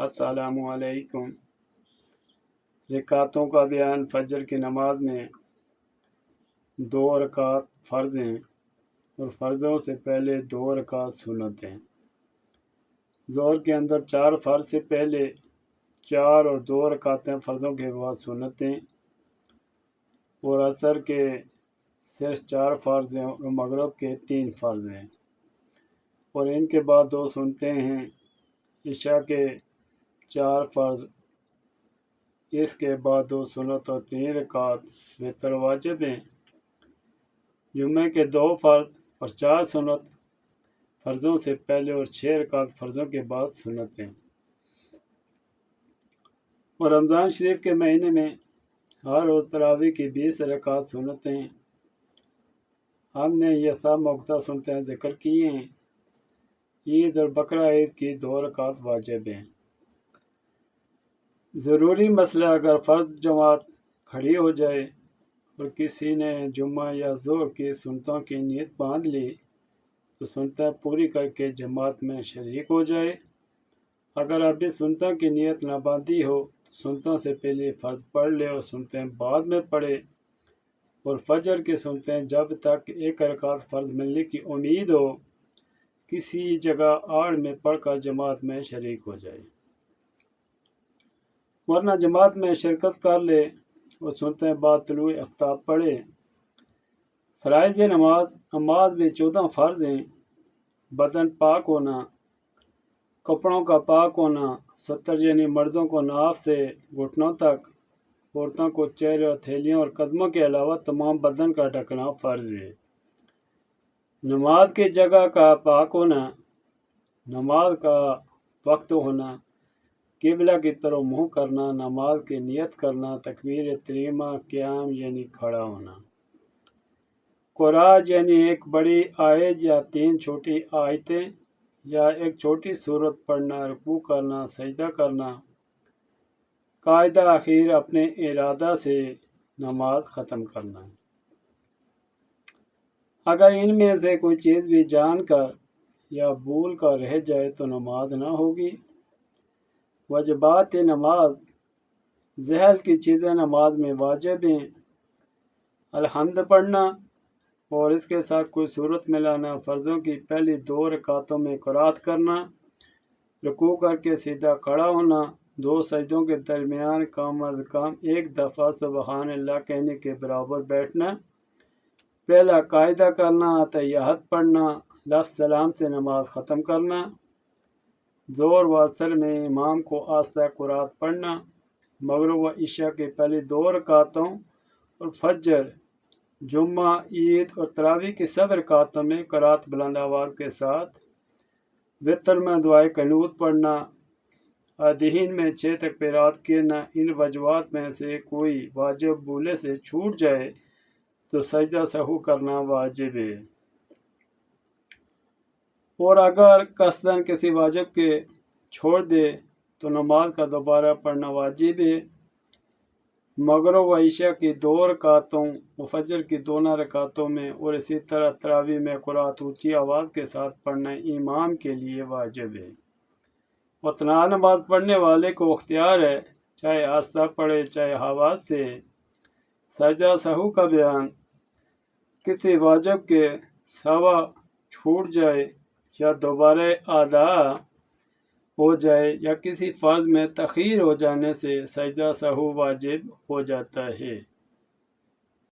अस्सलाम वालेकुम। रकातों का बयान। फजर की नमाज में 2 रकात फ़र्ज़ हैं और फ़र्ज़ों से पहले 2 रकात सुन्नत हैं। ज़ोहर के अंदर 4 फ़र्ज़ से पहले 4 और 2 रकातें फ़र्ज़ों के बाद सुन्नतें, और असर के सिर्फ 4 फ़र्ज़ हैं और मगरिब के 3 फ़र्ज़ हैं, और इनके बाद 2 सुन्नतें हैं। इशा के 4 फ़र्ज़, इसके बाद 2 सुन्नत और 3 रकात वितर वाजिब हैं। जुम्मे के 2 फ़र्ज़ और 4 सुन्नत फ़र्ज़ों से पहले और 6 रकात फ़र्ज़ों के बाद सुन्नत हैं। और रमज़ान शरीफ के महीने में हर रोज़ तरावी की 20 रकात सुन्नतें हैं। हमने ये सब मुख्तलिफ़ सुन्नतें ज़िक्र की हैं। ईद और बकरा ईद की 2 रकात वाजिब हैं। ज़रूरी मसला, अगर फ़र्द जमात खड़ी हो जाए और किसी ने जुम्मा या ज़ोहर की सुन्नतों की नीयत बांध ली तो सुन्नतें पूरी करके जमात में शरीक हो जाए। अगर अभी सुन्नतों की नीयत ना बांधी हो तो सुन्नतों से पहले फ़र्ज पढ़ ले और सुन्नतें बाद में पढ़े। और फजर की सुन्नतें जब तक 1 रकात फ़र्ज मिलने की उम्मीद हो किसी जगह आड़ में पढ़कर जमात में शरीक हो जाए, वरना जमात में शिरकत कर ले और सुन्नतें बाद तुलूए आफ्ताब पढ़े। फ़राइज़ नमाज में 14 फ़र्ज़ हैं। बदन पाक होना, कपड़ों का पाक होना, सतर यानी मर्दों को नाफ से घुटनों तक, औरतों को चेहरे, हथेलियों और कदमों के अलावा तमाम बदन का ढकना फ़र्ज़ है। नमाज की जगह का पाक होना, नमाज का वक्त होना, किबला की तरफ मुँह करना, नमाज की नियत करना, तकबीर तहरीमा, क़याम यानी खड़ा होना, कुराज यानी एक बड़ी आयत या 3 छोटी आयतें या एक छोटी सूरत पढ़ना, रुकू करना, सजदा करना, कायदा आखिर अपने इरादा से नमाज ख़त्म करना। अगर इनमें से कोई चीज़ भी जानकर या भूल कर रह जाए तो नमाज ना होगी। वजबात नमाज, ज़हर की चीज़ें नमाज में वाजिब हैं। अलहम्द पढ़ना और इसके साथ कोई सूरत मिलाना, फ़र्ज़ों की पहली 2 रकातों में क़िराअत करना, रुकू करके सीधा खड़ा होना, 2 सजदों के दरमियान कम अज़ कम 1 दफ़ा सुबहानल्लाह कहने के बराबर बैठना, पहला कायदा करना, तहिय्यात पढ़ना, लफ्ज़ सलाम से नमाज ख़त्म करना, ज़ोहर व असर में इमाम को आस्ता क़िराअत पढ़ना, मगरिब व इशा की पहली 2 रकातों और फजर, जुम्मा, ईद और तरावी की सब रकातों में क़िराअत बुलंद आवाज़ के साथ, वितर में दुआए क़नूत पढ़ना, आदहीन में 6 तकबीरात गिनना। इन वजवात में से कोई वाजिब भूले से छूट जाए तो सजदा सहू करना वाजिब है, और अगर कसदन किसी वाजिब के छोड़ दे तो नमाज का दोबारा पढ़ना वाजिब है। मगरिब व इशा की 2 रकातों व फजर की दोनों रकातों में और इसी तरह तरावी में क़िराअत ऊँची आवाज़ के साथ पढ़ना इमाम के लिए वाजिब है। और तन्हा नमाज पढ़ने वाले को इख्तियार है, चाहे आस्ता पढ़े चाहे आवाज़ से। सजदा सहू का बयान। किसी वाजिब के सवा छूट जाए या दोबारा अदा हो जाए या किसी फ़र्ज़ में तख़ीर हो जाने से सजदा सहू वाजिब हो जाता है।